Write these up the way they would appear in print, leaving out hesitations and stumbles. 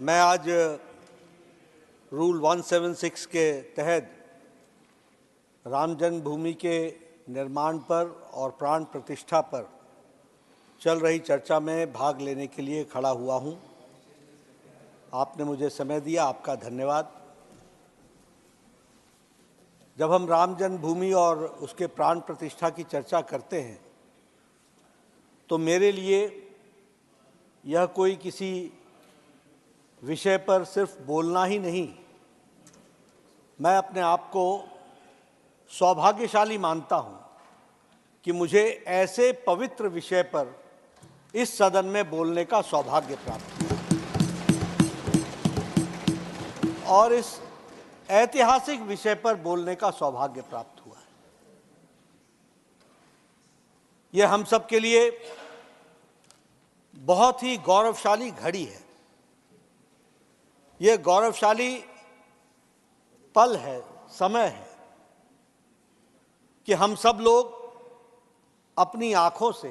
मैं आज रूल 176 के तहत राम जन्मभूमि के निर्माण पर और प्राण प्रतिष्ठा पर चल रही चर्चा में भाग लेने के लिए खड़ा हुआ हूं। आपने मुझे समय दिया, आपका धन्यवाद। जब हम राम जन्मभूमि और उसके प्राण प्रतिष्ठा की चर्चा करते हैं तो मेरे लिए यह कोई किसी विषय पर सिर्फ बोलना ही नहीं, मैं अपने आप को सौभाग्यशाली मानता हूं कि मुझे ऐसे पवित्र विषय पर इस सदन में बोलने का सौभाग्य प्राप्त हुआ और इस ऐतिहासिक विषय पर बोलने का सौभाग्य प्राप्त हुआ है। यह हम सब के लिए बहुत ही गौरवशाली घड़ी है। यह गौरवशाली पल है, समय है कि हम सब लोग अपनी आंखों से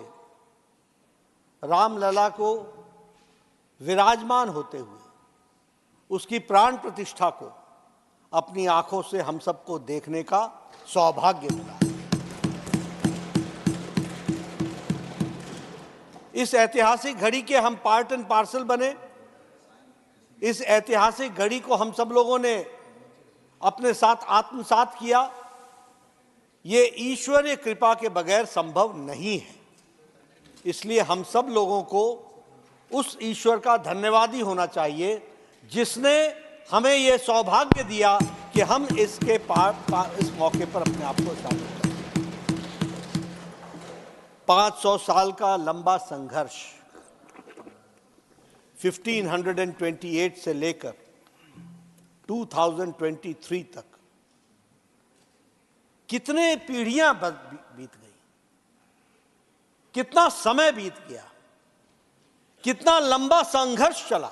रामलला को विराजमान होते हुए उसकी प्राण प्रतिष्ठा को अपनी आंखों से हम सबको देखने का सौभाग्य मिला। इस ऐतिहासिक घड़ी के हम पार्ट एंड पार्सल बने। इस ऐतिहासिक घड़ी को हम सब लोगों ने अपने साथ आत्मसात किया। ये ईश्वरीय कृपा के बगैर संभव नहीं है। इसलिए हम सब लोगों को उस ईश्वर का धन्यवादी होना चाहिए जिसने हमें ये सौभाग्य दिया कि हम इसके इस मौके पर अपने आप को शामिल करें। 500 साल का लंबा संघर्ष 1528 से लेकर 2023 तक कितने पीढ़ियां बीत गई, कितना समय बीत गया, कितना लंबा संघर्ष चला।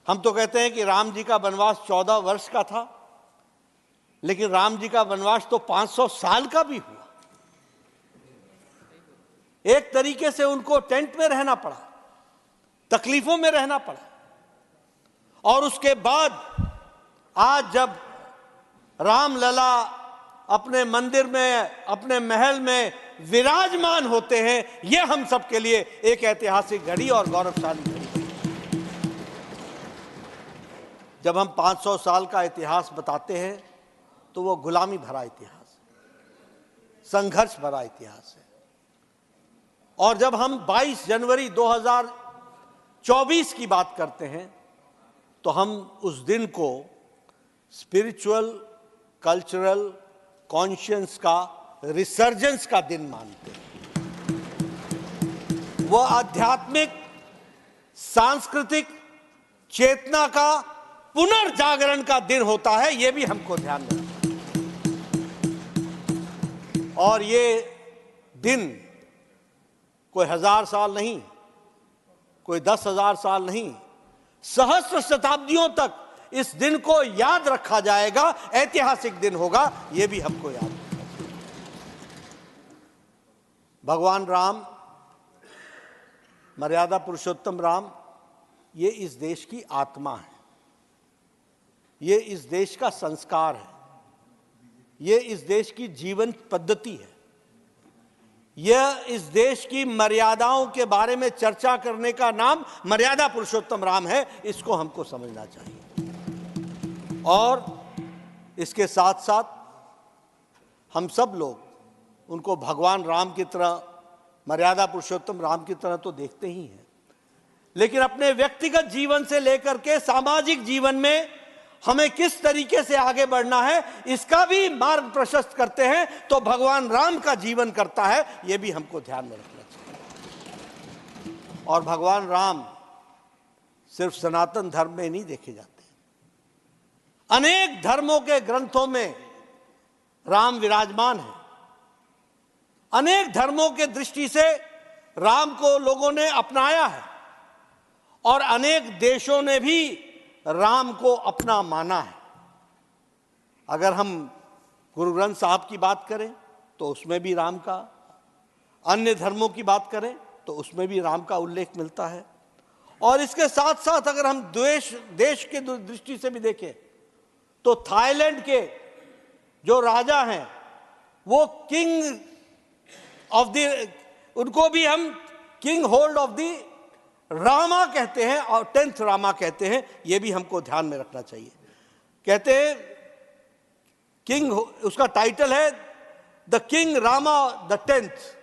हम तो कहते हैं कि राम जी का वनवास 14 वर्ष का था, लेकिन राम जी का वनवास तो 500 साल का भी हुआ। एक तरीके से उनको टेंट में रहना पड़ा, तकलीफों में रहना पड़ा, और उसके बाद आज जब रामलला अपने मंदिर में, अपने महल में विराजमान होते हैं, यह हम सब के लिए एक ऐतिहासिक घड़ी और गौरवशाली घड़ी है। जब हम 500 साल का इतिहास बताते हैं तो वो गुलामी भरा इतिहास है, संघर्ष भरा इतिहास है। और जब हम 22 जनवरी 2024 की बात करते हैं तो हम उस दिन को स्पिरिचुअल, कल्चरल कॉन्शियंस का रिसर्जेंस का दिन मानते हैं। वह आध्यात्मिक, सांस्कृतिक चेतना का पुनर्जागरण का दिन होता है, यह भी हमको ध्यान में रखना है। और ये दिन कोई 1000 साल नहीं, कोई 10,000 साल नहीं, सहस्र शताब्दियों तक इस दिन को याद रखा जाएगा। ऐतिहासिक दिन होगा, यह भी हमको याद रखना चाहिए। भगवान राम, मर्यादा पुरुषोत्तम राम, ये इस देश की आत्मा है, ये इस देश का संस्कार है, ये इस देश की जीवन पद्धति है, यह इस देश की मर्यादाओं के बारे में चर्चा करने का नाम मर्यादा पुरुषोत्तम राम है। इसको हमको समझना चाहिए। और इसके साथ साथ हम सब लोग उनको भगवान राम की तरह, मर्यादा पुरुषोत्तम राम की तरह तो देखते ही हैं, लेकिन अपने व्यक्तिगत जीवन से लेकर के सामाजिक जीवन में हमें किस तरीके से आगे बढ़ना है, इसका भी मार्ग प्रशस्त करते हैं तो भगवान राम का जीवन करता है। यह भी हमको ध्यान में रखना चाहिए। और भगवान राम सिर्फ सनातन धर्म में नहीं देखे जाते, अनेक धर्मों के ग्रंथों में राम विराजमान है। अनेक धर्मों के दृष्टि से राम को लोगों ने अपनाया है और अनेक देशों ने भी राम को अपना माना है। अगर हम गुरु ग्रंथ साहब की बात करें तो उसमें भी राम का, अन्य धर्मों की बात करें तो उसमें भी राम का उल्लेख मिलता है। और इसके साथ साथ अगर हम देश के दृष्टि से भी देखें तो थाईलैंड के जो राजा हैं वो किंग ऑफ द, उनको भी हम king hold of the Rama कहते हैं और 10th रामा कहते हैं। ये भी हमको ध्यान में रखना चाहिए। कहते हैं किंग, उसका टाइटल है the king Rama the 10th।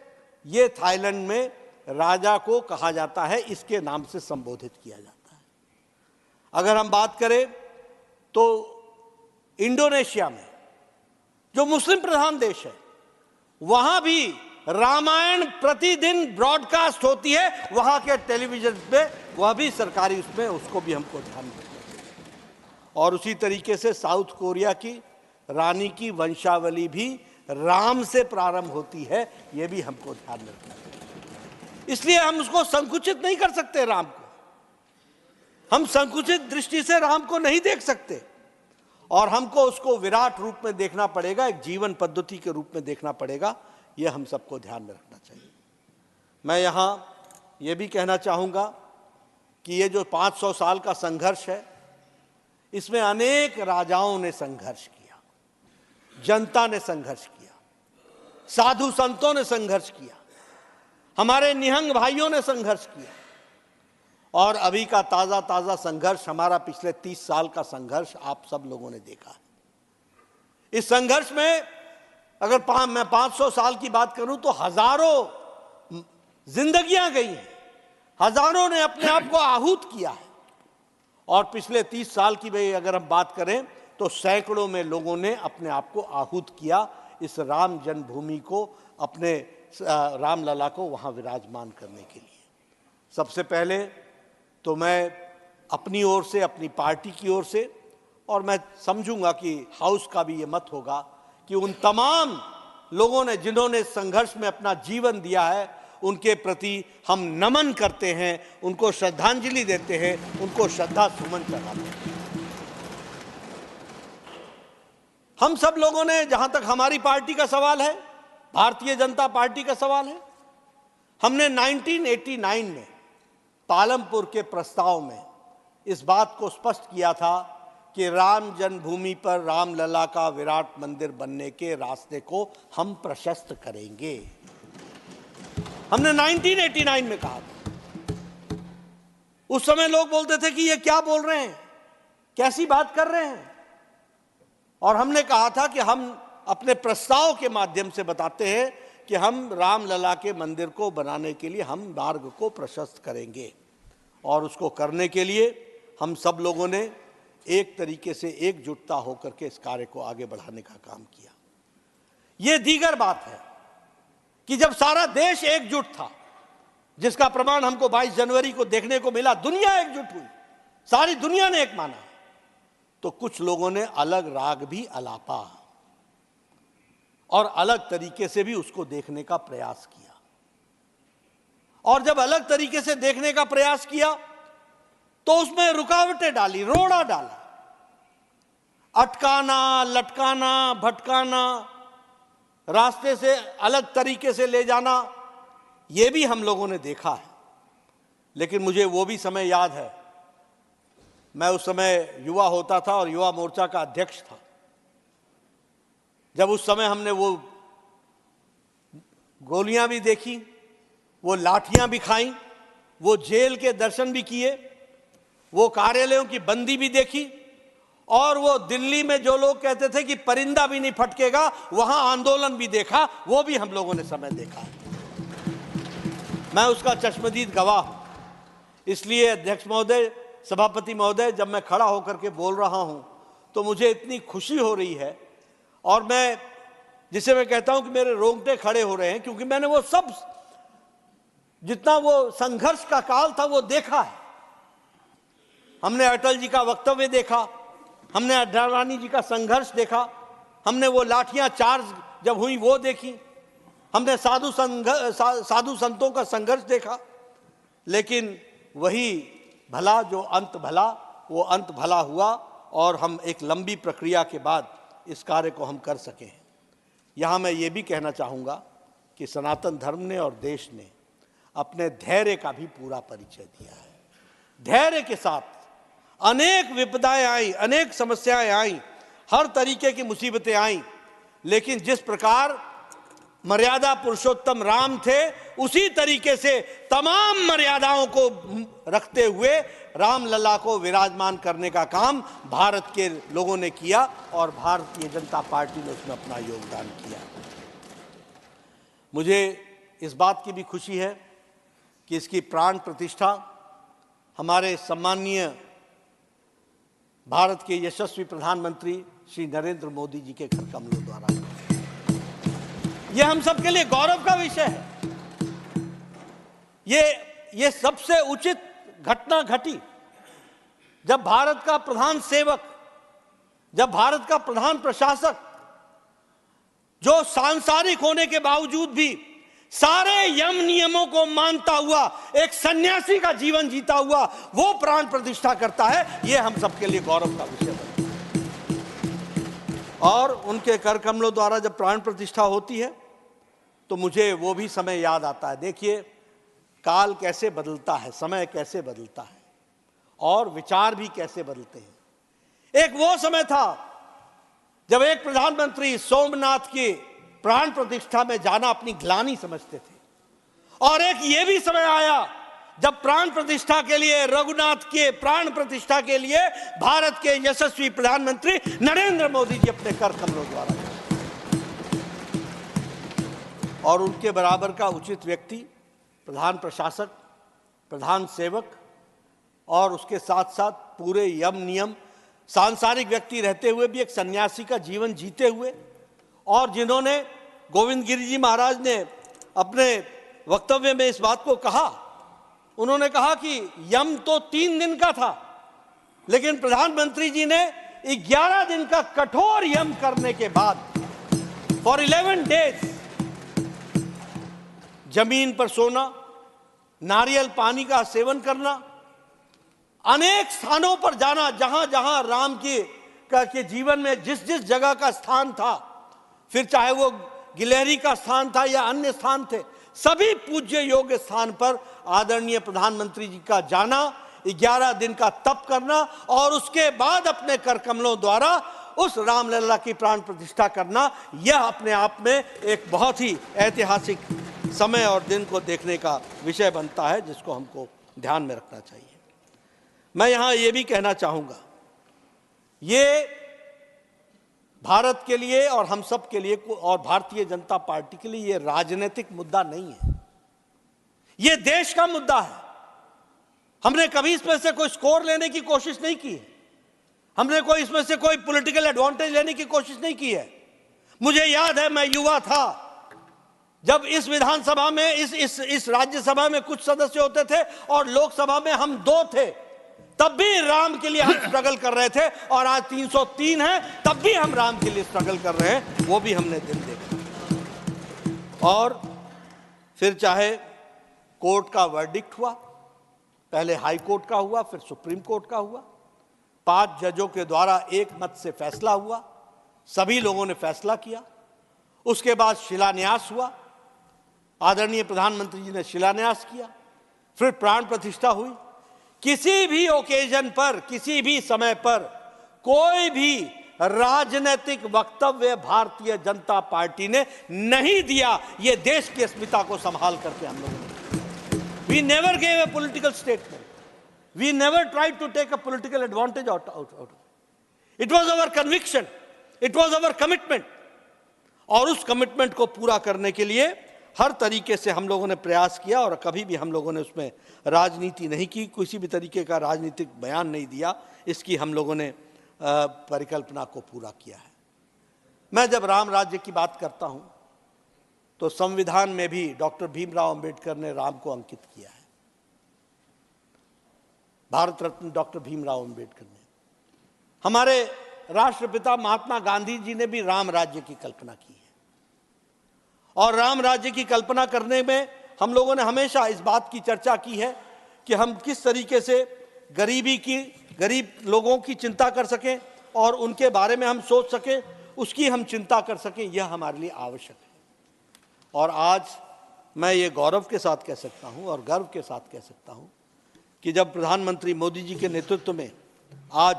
ये थाईलैंड में राजा को कहा जाता है, इसके नाम से संबोधित किया जाता है। अगर हम बात करें तो इंडोनेशिया में जो मुस्लिम प्रधान देश है वहां भी रामायण प्रतिदिन ब्रॉडकास्ट होती है, वहां के टेलीविजन पे, वह भी सरकारी उसमें, उसको भी हमको ध्यान रखना चाहिए। और उसी तरीके से साउथ कोरिया की रानी की वंशावली भी राम से प्रारंभ होती है, यह भी हमको ध्यान में रखना चाहिए। इसलिए हम उसको संकुचित नहीं कर सकते। राम को हम संकुचित दृष्टि से राम को नहीं देख सकते और हमको उसको विराट रूप में देखना पड़ेगा, एक जीवन पद्धति के रूप में देखना पड़ेगा। यह हम सबको ध्यान में रखना चाहिए। मैं यहां यह भी कहना चाहूंगा कि ये जो 500 साल का संघर्ष है, इसमें अनेक राजाओं ने संघर्ष किया, जनता ने संघर्ष किया, साधु संतों ने संघर्ष किया, हमारे निहंग भाइयों ने संघर्ष किया और अभी का ताजा ताजा संघर्ष, हमारा पिछले 30 साल का संघर्ष आप सब लोगों ने देखा है। इस संघर्ष में अगर मैं 500 साल की बात करूं तो हजारों जिंदगियां गई हैं, हजारों ने अपने आप को आहूत किया है। और पिछले 30 साल की भाई अगर हम बात करें तो सैकड़ों में लोगों ने अपने आप को आहूत किया इस राम जन्मभूमि को, अपने रामलला को वहां विराजमान करने के लिए। सबसे पहले तो मैं अपनी ओर से, अपनी पार्टी की ओर से, और मैं समझूंगा कि हाउस का भी ये मत होगा कि उन तमाम लोगों ने जिन्होंने संघर्ष में अपना जीवन दिया है, उनके प्रति हम नमन करते हैं, उनको श्रद्धांजलि देते हैं, उनको श्रद्धा सुमन चढ़ाते हैं। हम सब लोगों ने, जहां तक हमारी पार्टी का सवाल है, भारतीय जनता पार्टी का सवाल है, हमने 1989 में पालमपुर के प्रस्ताव में इस बात को स्पष्ट किया था कि राम जन्मभूमि पर रामलला का विराट मंदिर बनने के रास्ते को हम प्रशस्त करेंगे। हमने 1989 में कहा था। उस समय लोग बोलते थे कि ये क्या बोल रहे हैं, कैसी बात कर रहे हैं, और हमने कहा था कि हम अपने प्रस्ताव के माध्यम से बताते हैं कि हम रामलला के मंदिर को बनाने के लिए हम मार्ग को प्रशस्त करेंगे। और उसको करने के लिए हम सब लोगों ने एक तरीके से एकजुटता होकर के इस कार्य को आगे बढ़ाने का काम किया। यह दीगर बात है कि जब सारा देश एकजुट था, जिसका प्रमाण हमको 22 जनवरी को देखने को मिला, दुनिया एकजुट हुई, सारी दुनिया ने एक माना, तो कुछ लोगों ने अलग राग भी अलापा और अलग तरीके से भी उसको देखने का प्रयास किया। और जब अलग तरीके से देखने का प्रयास किया तो उसमें रुकावटें डाली, रोड़ा डाला, अटकाना, लटकाना, भटकाना, रास्ते से अलग तरीके से ले जाना, यह भी हम लोगों ने देखा है। लेकिन मुझे वो भी समय याद है, मैं उस समय युवा होता था और युवा मोर्चा का अध्यक्ष था। जब उस समय हमने वो गोलियां भी देखी, वो लाठियां भी खाई, वो जेल के दर्शन भी किए, वो कार्यालयों की बंदी भी देखी, और वो दिल्ली में जो लोग कहते थे कि परिंदा भी नहीं फटकेगा, वहां आंदोलन भी देखा, वो भी हम लोगों ने समय देखा है। मैं उसका चश्मदीद गवाह हूं। इसलिए अध्यक्ष महोदय, सभापति महोदय, जब मैं खड़ा होकर के बोल रहा हूं तो मुझे इतनी खुशी हो रही है, और मैं जिसे मैं कहता हूं कि मेरे रोंगटे खड़े हो रहे हैं, क्योंकि मैंने वो सब, जितना वो संघर्ष का काल था, वो देखा है। हमने अटल जी का वक्तव्य देखा, हमने अड्डानी जी का संघर्ष देखा, हमने वो लाठियां चार्ज जब हुई वो देखी, हमने साधु संतों का संघर्ष देखा। लेकिन वही भला जो अंत भला, वो अंत भला हुआ और हम एक लंबी प्रक्रिया के बाद इस कार्य को हम कर सके हैं। यहाँ मैं ये भी कहना चाहूँगा कि सनातन धर्म ने और देश ने अपने धैर्य का भी पूरा परिचय दिया है। धैर्य के साथ अनेक विपदाएं आई, अनेक समस्याएं आई, हर तरीके की मुसीबतें आई, लेकिन जिस प्रकार मर्यादा पुरुषोत्तम राम थे, उसी तरीके से तमाम मर्यादाओं को रखते हुए रामलला को विराजमान करने का काम भारत के लोगों ने किया और भारतीय जनता पार्टी ने उसमें अपना योगदान किया। मुझे इस बात की भी खुशी है कि इसकी प्राण प्रतिष्ठा हमारे सम्माननीय भारत के यशस्वी प्रधानमंत्री श्री नरेंद्र मोदी जी के कर कमलों द्वारा, यह हम सबके लिए गौरव का विषय है। ये सबसे उचित घटना घटी जब भारत का प्रधान सेवक, जब भारत का प्रधान प्रशासक, जो सांसारिक होने के बावजूद भी सारे यम नियमों को मानता हुआ एक सन्यासी का जीवन जीता हुआ वो प्राण प्रतिष्ठा करता है, यह हम सबके लिए गौरव का विषय है। और उनके कर कमलों द्वारा जब प्राण प्रतिष्ठा होती है तो मुझे वो भी समय याद आता है। देखिए, काल कैसे बदलता है, समय कैसे बदलता है और विचार भी कैसे बदलते हैं। एक वो समय था जब एक प्रधानमंत्री सोमनाथ की प्राण प्रतिष्ठा में जाना अपनी ग्लानि समझते थे, और एक ये भी समय आया जब प्राण प्रतिष्ठा के लिए, रघुनाथ के प्राण प्रतिष्ठा के लिए भारत के यशस्वी प्रधानमंत्री नरेंद्र मोदी जी अपने कर कमलों द्वारा, और उनके बराबर का उचित व्यक्ति, प्रधान प्रशासक, प्रधान सेवक और उसके साथ साथ पूरे यम नियम, सांसारिक व्यक्ति रहते हुए भी एक सन्यासी का जीवन जीते हुए, और जिन्होंने, गोविंद गिरि जी महाराज ने अपने वक्तव्य में इस बात को कहा, उन्होंने कहा कि यम तो 3 दिन का था, लेकिन प्रधानमंत्री जी ने 11 दिन का कठोर यम करने के बाद फॉर 11 डेज जमीन पर सोना, नारियल पानी का सेवन करना, अनेक स्थानों पर जाना, जहां जहां राम के जीवन में जिस जिस जगह का स्थान था, फिर चाहे वो गिलहरी का स्थान था या अन्य स्थान थे, सभी पूज्य योग्य स्थान पर आदरणीय प्रधानमंत्री जी का जाना, 11 दिन का तप करना और उसके बाद अपने कर कमलों द्वारा उस रामलला की प्राण प्रतिष्ठा करना, यह अपने आप में एक बहुत ही ऐतिहासिक समय और दिन को देखने का विषय बनता है, जिसको हमको ध्यान में रखना चाहिए। मैं यहां यह भी कहना चाहूंगा, ये भारत के लिए और हम सब के लिए और भारतीय जनता पार्टी के लिए ये राजनीतिक मुद्दा नहीं है, ये देश का मुद्दा है। हमने कभी इसमें से कोई स्कोर लेने की कोशिश नहीं की है, हमने कोई इसमें से कोई पॉलिटिकल एडवांटेज लेने की कोशिश नहीं की है। मुझे याद है, मैं युवा था जब इस विधानसभा में, इस राज्यसभा में कुछ सदस्य होते थे और लोकसभा में हम 2 थे, तब भी राम के लिए हम स्ट्रगल कर रहे थे, और आज 303 है तब भी हम राम के लिए स्ट्रगल कर रहे हैं, वो भी हमने दिन देखा। और फिर चाहे कोर्ट का वर्डिक्ट हुआ, पहले हाई कोर्ट का हुआ, फिर सुप्रीम कोर्ट का हुआ, 5 जजों के द्वारा एक मत से फैसला हुआ, सभी लोगों ने फैसला किया, उसके बाद शिलान्यास हुआ, आदरणीय प्रधानमंत्री जी ने शिलान्यास किया, फिर प्राण प्रतिष्ठा हुई। किसी भी ओकेजन पर, किसी भी समय पर कोई भी राजनीतिक वक्तव्य भारतीय जनता पार्टी ने नहीं दिया, ये देश की अस्मिता को संभाल करके हम लोगों ने। We never gave a political statement, we never tried to take a political advantage out. It was our conviction, it was our commitment, और उस कमिटमेंट को पूरा करने के लिए हर तरीके से हम लोगों ने प्रयास किया, और कभी भी हम लोगों ने उसमें राजनीति नहीं की, किसी भी तरीके का राजनीतिक बयान नहीं दिया, इसकी हम लोगों ने परिकल्पना को पूरा किया है। मैं जब राम राज्य की बात करता हूं तो संविधान में भी डॉक्टर भीमराव अंबेडकर ने राम को अंकित किया है, भारत रत्न डॉक्टर भीमराव अंबेडकर ने। हमारे राष्ट्रपिता महात्मा गांधी जी ने भी राम राज्य की कल्पना की है, और राम राज्य की कल्पना करने में हम लोगों ने हमेशा इस बात की चर्चा की है कि हम किस तरीके से गरीब लोगों की चिंता कर सकें और उनके बारे में हम सोच सकें, उसकी हम चिंता कर सकें, यह हमारे लिए आवश्यक है। और आज मैं ये गौरव के साथ कह सकता हूं और गर्व के साथ कह सकता हूं कि जब प्रधानमंत्री मोदी जी के नेतृत्व में आज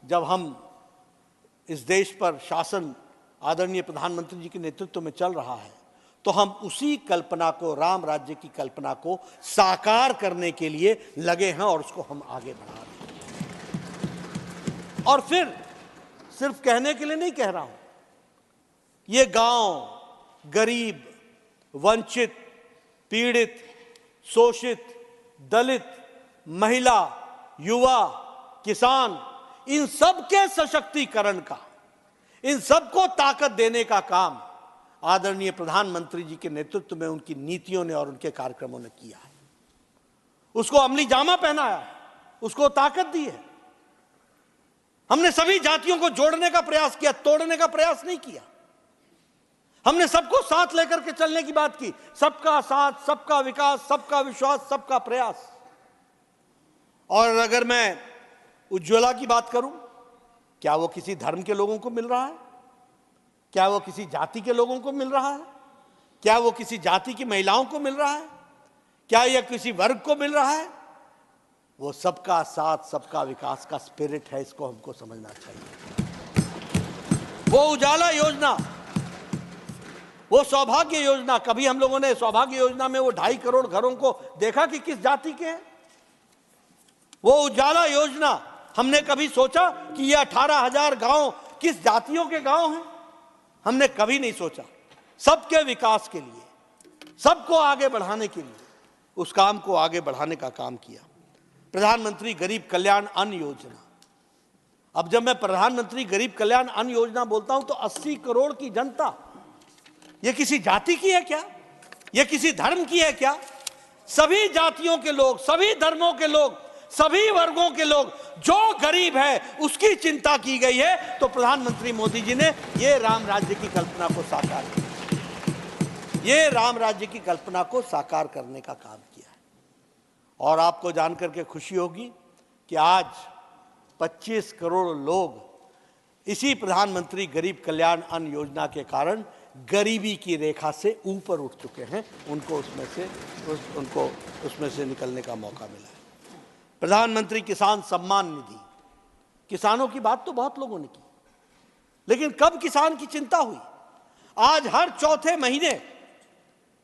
जब हम इस देश पर शासन आदरणीय प्रधानमंत्री जी के नेतृत्व में चल रहा है, तो हम उसी कल्पना को, राम राज्य की कल्पना को साकार करने के लिए लगे हैं और उसको हम आगे बढ़ा रहे हैं। और फिर सिर्फ कहने के लिए नहीं कह रहा हूं, ये गांव गरीब, वंचित, पीड़ित, शोषित, दलित, महिला, युवा, किसान, इन सब के सशक्तिकरण का, इन सबको ताकत देने का काम आदरणीय प्रधानमंत्री जी के नेतृत्व में उनकी नीतियों ने और उनके कार्यक्रमों ने किया है। उसको अमली जामा पहनाया है, उसको ताकत दी है। हमने सभी जातियों को जोड़ने का प्रयास किया, तोड़ने का प्रयास नहीं किया। हमने सबको साथ लेकर के चलने की बात की, सबका साथ, सबका विकास, सबका विश्वास, सबका प्रयास। और अगर मैं उज्ज्वला की बात करूं, क्या वो किसी धर्म के लोगों को मिल रहा है? क्या वो किसी जाति के लोगों को मिल रहा है? क्या वो किसी जाति की महिलाओं को मिल रहा है? क्या यह किसी वर्ग को मिल रहा है? वो सबका साथ, सबका विकास का स्पिरिट है, इसको हमको समझना चाहिए। वो उजाला योजना, वो सौभाग्य योजना, कभी हम लोगों ने सौभाग्य योजना में वो 2.5 करोड़ घरों को देखा कि किस जाति के हैं? वो उजाला योजना, हमने कभी सोचा कि ये 18,000 गांव किस जातियों के गांव हैं? हमने कभी नहीं सोचा। सबके विकास के लिए, सबको आगे बढ़ाने के लिए उस काम को आगे बढ़ाने का काम किया। प्रधानमंत्री गरीब कल्याण अन्न योजना, अब जब मैं प्रधानमंत्री गरीब कल्याण अन्न योजना बोलता हूं तो 80 करोड़ की जनता, ये किसी जाति की है क्या? ये किसी धर्म की है क्या? सभी जातियों के लोग, सभी धर्मों के लोग, सभी वर्गों के लोग, जो गरीब है उसकी चिंता की गई है। तो प्रधानमंत्री मोदी जी ने ये राम राज्य की कल्पना को साकार किया, ये राम राज्य की कल्पना को साकार करने का काम किया है। और आपको जानकर के खुशी होगी कि आज 25 करोड़ लोग इसी प्रधानमंत्री गरीब कल्याण अन्न योजना के कारण गरीबी की रेखा से ऊपर उठ चुके हैं। उनको उसमें से निकलने का मौका मिला है। प्रधानमंत्री किसान सम्मान निधि, किसानों की बात तो बहुत लोगों ने की, लेकिन कब किसान की चिंता हुई? आज हर चौथे महीने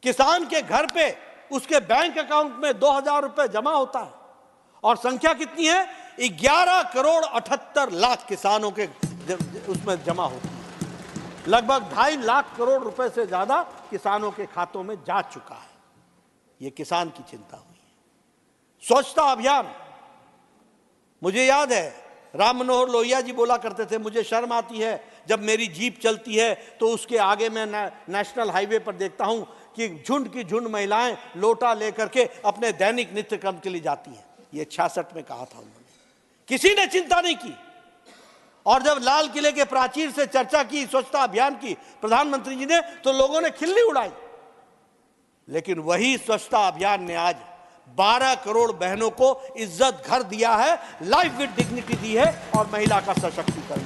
किसान के घर पे उसके बैंक अकाउंट में 2,000 रुपए जमा होता है। और संख्या कितनी है? 11 करोड़ 78 लाख किसानों के उसमें जमा होती है। लगभग 2.5 लाख करोड़ रुपए से ज्यादा किसानों के खातों में जा चुका है। यह किसान की चिंता हुई है। स्वच्छता अभियान, मुझे याद है राम मनोहर लोहिया जी बोला करते थे, मुझे शर्म आती है जब मेरी जीप चलती है तो उसके आगे मैं नेशनल हाईवे पर देखता हूं कि झुंड की झुंड महिलाएं लोटा लेकर के अपने दैनिक नित्य कर्म के लिए जाती हैं। ये 66 में कहा था उन्होंने, किसी ने चिंता नहीं की। और जब लाल किले के प्राचीर से चर्चा की स्वच्छता अभियान की प्रधानमंत्री जी ने, तो लोगों ने खिल्ली उड़ाई। लेकिन वही स्वच्छता अभियान ने आज 12 करोड़ बहनों को इज्जत घर दिया है, लाइफ विद डिग्निटी दी है और महिला का सशक्तिकरण,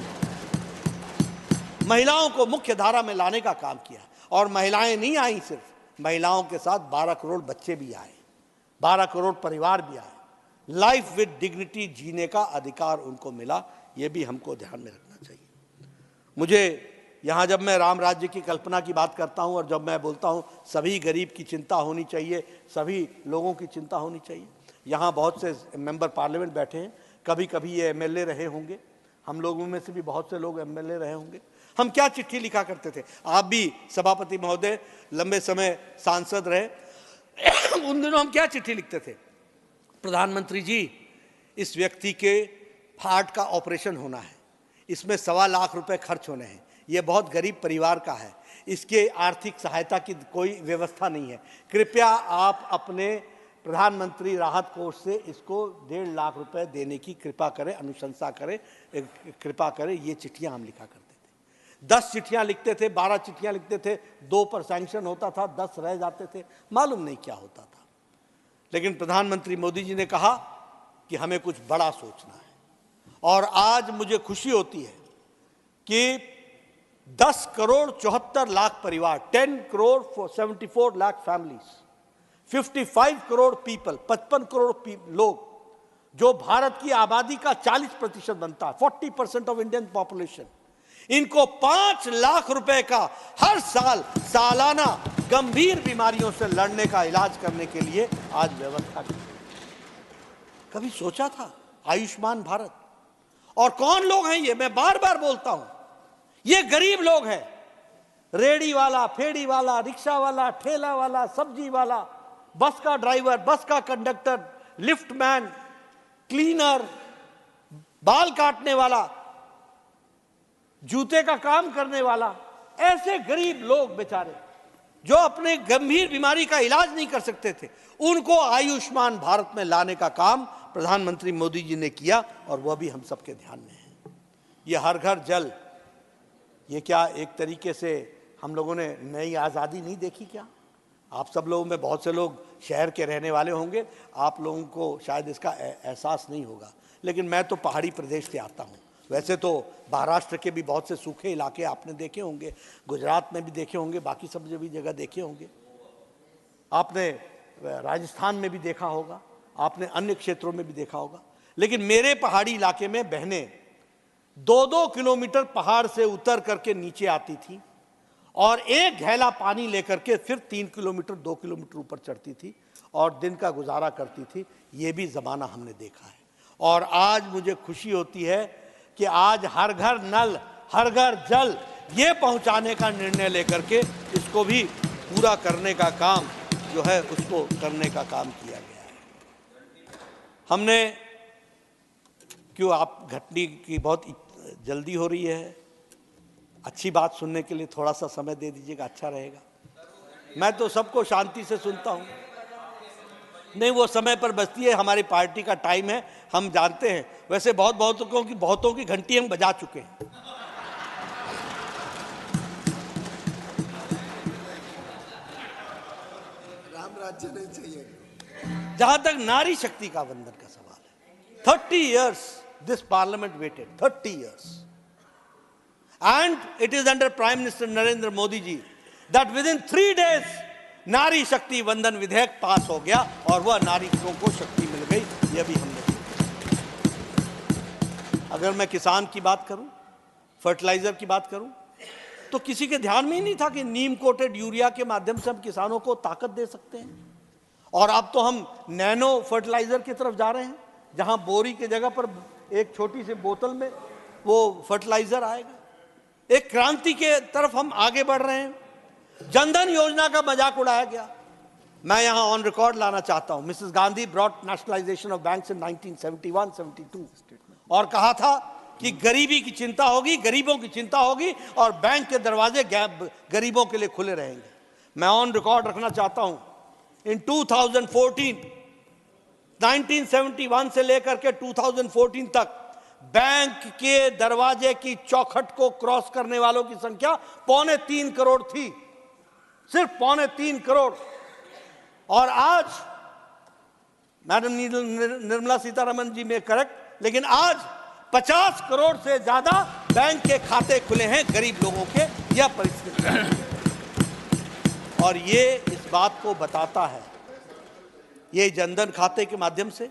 महिलाओं को मुख्य धारा में लाने का काम किया। और महिलाएं नहीं आई, सिर्फ महिलाओं के साथ 12 करोड़ बच्चे भी आए, 12 करोड़ परिवार भी आए। लाइफ विद डिग्निटी जीने का अधिकार उनको मिला, यह भी हमको ध्यान में रखना चाहिए। मुझे यहाँ जब मैं राम राज्य की कल्पना की बात करता हूँ और जब मैं बोलता हूँ सभी गरीब की चिंता होनी चाहिए, सभी लोगों की चिंता होनी चाहिए, यहाँ बहुत से मेंबर पार्लियामेंट बैठे हैं, कभी कभी ये एमएलए रहे होंगे, हम लोगों में से भी बहुत से लोग एमएलए रहे होंगे। हम क्या चिट्ठी लिखा करते थे? आप भी सभापति महोदय लंबे समय सांसद रहे, उन दिनों हम क्या चिट्ठी लिखते थे? प्रधानमंत्री जी, इस व्यक्ति के हार्ट का ऑपरेशन होना है, इसमें 1.25 लाख रुपए खर्च होने हैं, ये बहुत गरीब परिवार का है, इसके आर्थिक सहायता की कोई व्यवस्था नहीं है, कृपया आप अपने प्रधानमंत्री राहत कोष से इसको 1.5 लाख रुपए देने की कृपा करें, अनुशंसा करें, कृपा करें। ये चिट्ठियां हम लिखा करते थे। 10 चिट्ठियां लिखते थे, 12 चिट्ठियां लिखते थे, 2 पर सैंक्शन होता था, 10 रह जाते थे, मालूम नहीं क्या होता था। लेकिन प्रधानमंत्री मोदी जी ने कहा कि हमें कुछ बड़ा सोचना है। और आज मुझे खुशी होती है कि 10 करोड़ 74 लाख परिवार, 10 करोड़ 74 लाख फैमिलीज 55 करोड़ पीपल, 55 करोड़ लोग, जो भारत की आबादी का 40% बनता है, 40% ऑफ इंडियन पॉपुलेशन, इनको 5 लाख रुपए का हर साल सालाना गंभीर बीमारियों से लड़ने का इलाज करने के लिए आज व्यवस्था की। कभी सोचा था आयुष्मान भारत? और कौन लोग हैं ये? मैं बार बार बोलता हूं, ये गरीब लोग हैं। रेडी वाला, फेड़ी वाला, रिक्शा वाला, ठेला वाला, सब्जी वाला, बस का ड्राइवर, बस का कंडक्टर, लिफ्ट मैन, क्लीनर, बाल काटने वाला, जूते का काम करने वाला, ऐसे गरीब लोग बेचारे जो अपने गंभीर बीमारी का इलाज नहीं कर सकते थे, उनको आयुष्मान भारत में लाने का काम प्रधानमंत्री मोदी जी ने किया, और वह भी हम सबके ध्यान में है। ये हर घर जल, ये क्या एक तरीके से हम लोगों ने नई आज़ादी नहीं देखी क्या? आप सब लोगों में बहुत से लोग शहर के रहने वाले होंगे, आप लोगों को शायद इसका एहसास नहीं होगा, लेकिन मैं तो पहाड़ी प्रदेश से आता हूँ। वैसे तो महाराष्ट्र के भी बहुत से सूखे इलाके आपने देखे होंगे, गुजरात में भी देखे होंगे, बाकी सब भी जगह देखे होंगे, आपने राजस्थान में भी देखा होगा, आपने अन्य क्षेत्रों में भी देखा होगा। लेकिन मेरे पहाड़ी इलाके में बहनें 2-2 किलोमीटर पहाड़ से उतर करके नीचे आती थी और एक घैला पानी लेकर के फिर 3 किलोमीटर 2 किलोमीटर ऊपर चढ़ती थी और दिन का गुजारा करती थी। ये भी ज़माना हमने देखा है। और आज मुझे खुशी होती है कि आज हर घर नल, हर घर जल, ये पहुंचाने का निर्णय लेकर के इसको भी पूरा करने का काम जो है उसको करने का काम किया गया है। हमने, क्यों आप घटनी की बहुत जल्दी हो रही है, अच्छी बात सुनने के लिए थोड़ा सा समय दे दीजिएगा, अच्छा रहेगा। मैं तो सबको शांति से सुनता हूँ। नहीं, वो समय पर बजती है, हमारी पार्टी का टाइम है, हम जानते हैं। वैसे बहुतों की घंटी हम बजा चुके हैं। राम राज्य नहीं चाहिए। जहां तक नारी शक्ति का वंदन का सवाल है, 30 years this parliament waited, 30 years, and it is under Prime Minister Narendra Modi ji that within 3 days नारी शक्ति वंदन विधेयक पास हो गया और वह नारियों को शक्ति मिल गई। यह भी हमने देखा। अगर मैं किसान की बात करूं, फर्टिलाइजर की बात करूं, तो किसी के ध्यान में ही नहीं था कि नीम कोटेड यूरिया के माध्यम से हम किसानों को ताकत दे सकते हैं। और अब तो हम नैनो फर्टिलाइजर की तरफ जा रहे हैं, जहां बोरी की जगह पर एक छोटी सी बोतल में वो फर्टिलाइजर आएगा। एक क्रांति के तरफ हम आगे बढ़ रहे हैं। जनधन योजना का मजाक उड़ाया गया। मैं यहां ऑन रिकॉर्ड लाना चाहता हूं, Mrs Gandhi brought nationalisation of banks in 1971-72 और कहा था कि गरीबी की चिंता होगी, गरीबों की चिंता होगी और बैंक के दरवाजे गरीबों के लिए खुले रहेंगे। मैं ऑन रिकॉर्ड रखना चाहता हूं, इन 2014, 1971 से लेकर के 2014 तक बैंक के दरवाजे की चौखट को क्रॉस करने वालों की संख्या 2.25 करोड़ थी, सिर्फ 2.25 करोड़। और आज मैडम निर्मला सीतारमण जी में करेक्ट, लेकिन आज 50 करोड़ से ज्यादा बैंक के खाते खुले हैं गरीब लोगों के। यह परिस्थिति है और ये इस बात को बताता है, ये जनधन खाते के माध्यम से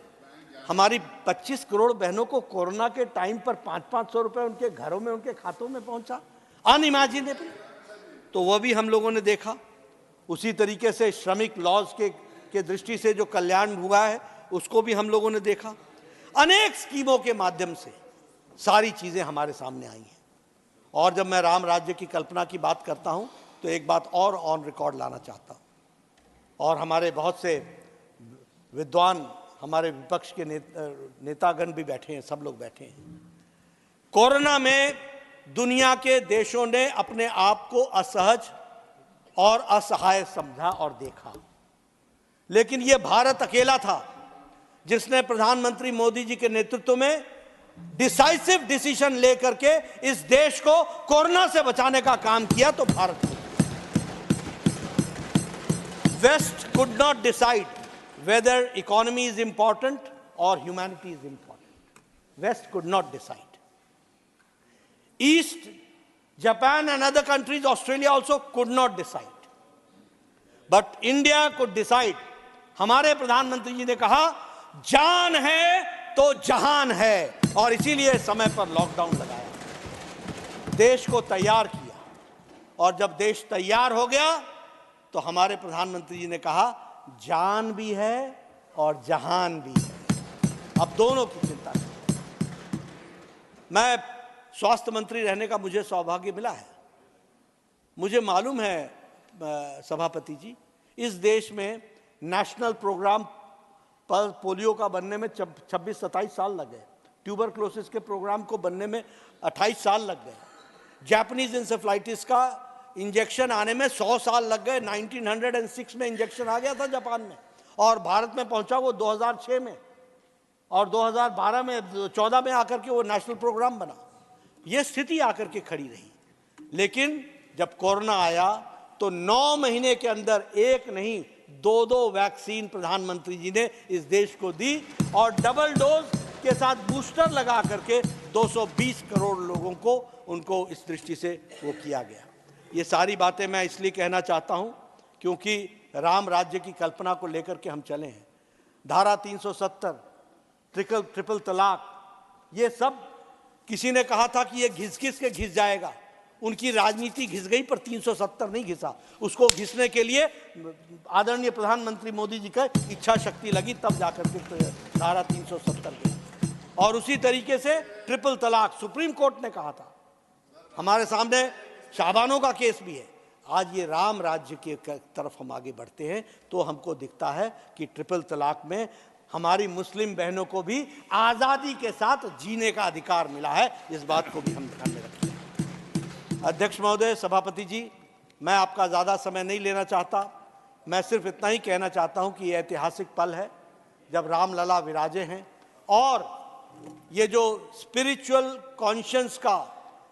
हमारी 25 करोड़ बहनों को कोरोना के टाइम पर 500-500 रुपए उनके घरों में, उनके खातों में पहुंचा, अनइमेजिनेबल। तो वह भी हम लोगों ने देखा। उसी तरीके से श्रमिक लॉज के दृष्टि से जो कल्याण हुआ है उसको भी हम लोगों ने देखा। अनेक स्कीमों के माध्यम से सारी चीजें हमारे सामने आई हैं। और जब मैं राम राज्य की कल्पना की बात करता हूं तो एक बात और ऑन रिकॉर्ड लाना चाहता हूं, और हमारे बहुत से विद्वान, हमारे विपक्ष के नेतागण भी बैठे हैं, सब लोग बैठे हैं। कोरोना में दुनिया के देशों ने अपने आप को असहज और असहाय समझा और देखा, लेकिन यह भारत अकेला था जिसने प्रधानमंत्री मोदी जी के नेतृत्व में डिसाइसिव डिसीजन लेकर के इस देश को कोरोना से बचाने का काम किया। तो Bharat, west could not decide whether economy is important or humanity is important. West could not decide. East, Japan and other countries, Australia also could not decide. But India could decide हमारे प्रधानमंत्री जी ने कहा जान है तो जहान है, और इसीलिए समय पर लॉकडाउन लगाया, देश को तैयार किया। और जब देश तैयार हो गया तो हमारे प्रधानमंत्री जी ने कहा जान भी है और जहान भी है, अब दोनों की चिंता करें। मैं स्वास्थ्य मंत्री रहने का मुझे सौभाग्य मिला है। मुझे मालूम है सभापति जी, इस देश में नेशनल प्रोग्राम पर पोलियो का बनने में 26-27 साल लग गए, ट्यूबरक्लोसिस के प्रोग्राम को बनने में 28 साल लग गए, जापानीज इंसेफ्लाइटिस का इंजेक्शन आने में 100 साल लग गए। 1906 में इंजेक्शन आ गया था जापान में, और भारत में पहुंचा वो 2006 में, और 2012 में 14 में आकर के वो नेशनल प्रोग्राम बना। ये स्थिति आकर के खड़ी रही। लेकिन जब कोरोना आया तो 9 महीने के अंदर एक नहीं 2 वैक्सीन प्रधानमंत्री जी ने इस देश को दी, और डबल डोज के साथ बूस्टर लगा करके 220 करोड़ लोगों को उनको इस दृष्टि से वो किया गया। ये सारी बातें मैं इसलिए कहना चाहता हूं क्योंकि राम राज्य की कल्पना को लेकर के हम चले हैं। धारा 370, ट्रिपल तलाक, ये सब किसी ने कहा था कि ये घिस के घिस जाएगा। उनकी राजनीति घिस गई, पर 370 नहीं घिसा। उसको घिसने के लिए आदरणीय प्रधानमंत्री मोदी जी का इच्छा शक्ति लगी, तब जाकर के धारा 370 गई। और उसी तरीके से ट्रिपल तलाक सुप्रीम कोर्ट ने कहा था। हमारे सामने शाबानों का केस भी है। आज ये राम राज्य की तरफ हम आगे बढ़ते हैं तो हमको दिखता है कि ट्रिपल तलाक में हमारी मुस्लिम बहनों को भी आज़ादी के साथ जीने का अधिकार मिला है। इस बात को भी हम ध्यान में रखें। अध्यक्ष महोदय, सभापति जी, मैं आपका ज़्यादा समय नहीं लेना चाहता। मैं सिर्फ इतना ही कहना चाहता हूं कि यह ऐतिहासिक पल है जब रामलला विराजे हैं, और ये जो स्पिरिचुअल कॉन्शियंस का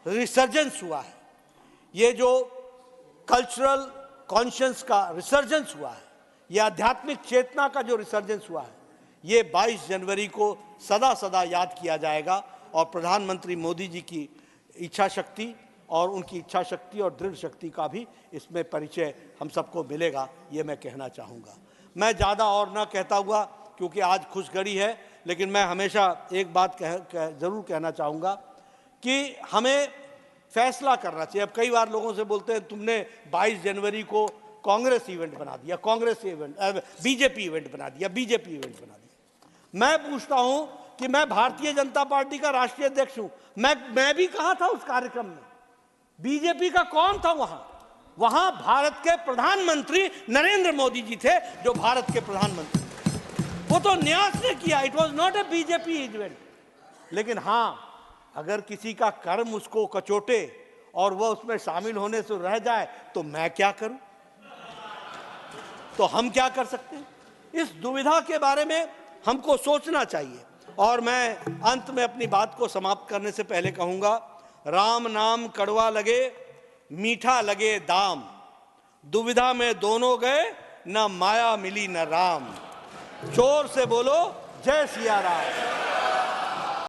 रिसर्जेंस हुआ है, ये जो कल्चरल कॉन्शियंस का रिसर्जेंस हुआ है, ये आध्यात्मिक चेतना का जो रिसर्जेंस हुआ है, ये 22 जनवरी को सदा सदा याद किया जाएगा। और प्रधानमंत्री मोदी जी की इच्छा शक्ति और उनकी इच्छा शक्ति और दृढ़ शक्ति का भी इसमें परिचय हम सबको मिलेगा, ये मैं कहना चाहूँगा। मैं ज़्यादा और न कहता हुआ, क्योंकि आज खुशघड़ी है, लेकिन मैं हमेशा एक बात ज़रूर कहना चाहूँगा कि हमें फैसला करना चाहिए। अब कई बार लोगों से बोलते हैं तुमने 22 जनवरी को कांग्रेस इवेंट बना दिया, कांग्रेस इवेंट, बीजेपी इवेंट बना दिया, बीजेपी इवेंट बना दिया। मैं पूछता हूं कि मैं भारतीय जनता पार्टी का राष्ट्रीय अध्यक्ष हूं। मैं भी कहा था उस कार्यक्रम में। बीजेपी का कौन था वहां भारत के प्रधानमंत्री नरेंद्र मोदी जी थे, जो भारत के प्रधानमंत्री। वो तो न्यास ने किया, it was not a BJP event. लेकिन हां, अगर किसी का कर्म उसको कचोटे और वह उसमें शामिल होने से रह जाए तो मैं क्या करूं? तो हम क्या कर सकते हैं? इस दुविधा के बारे में हमको सोचना चाहिए। और मैं अंत में अपनी बात को समाप्त करने से पहले कहूंगा, राम नाम कड़वा लगे, मीठा लगे दाम, दुविधा में दोनों गए, न माया मिली न राम। जोर से बोलो, जय सिया राम।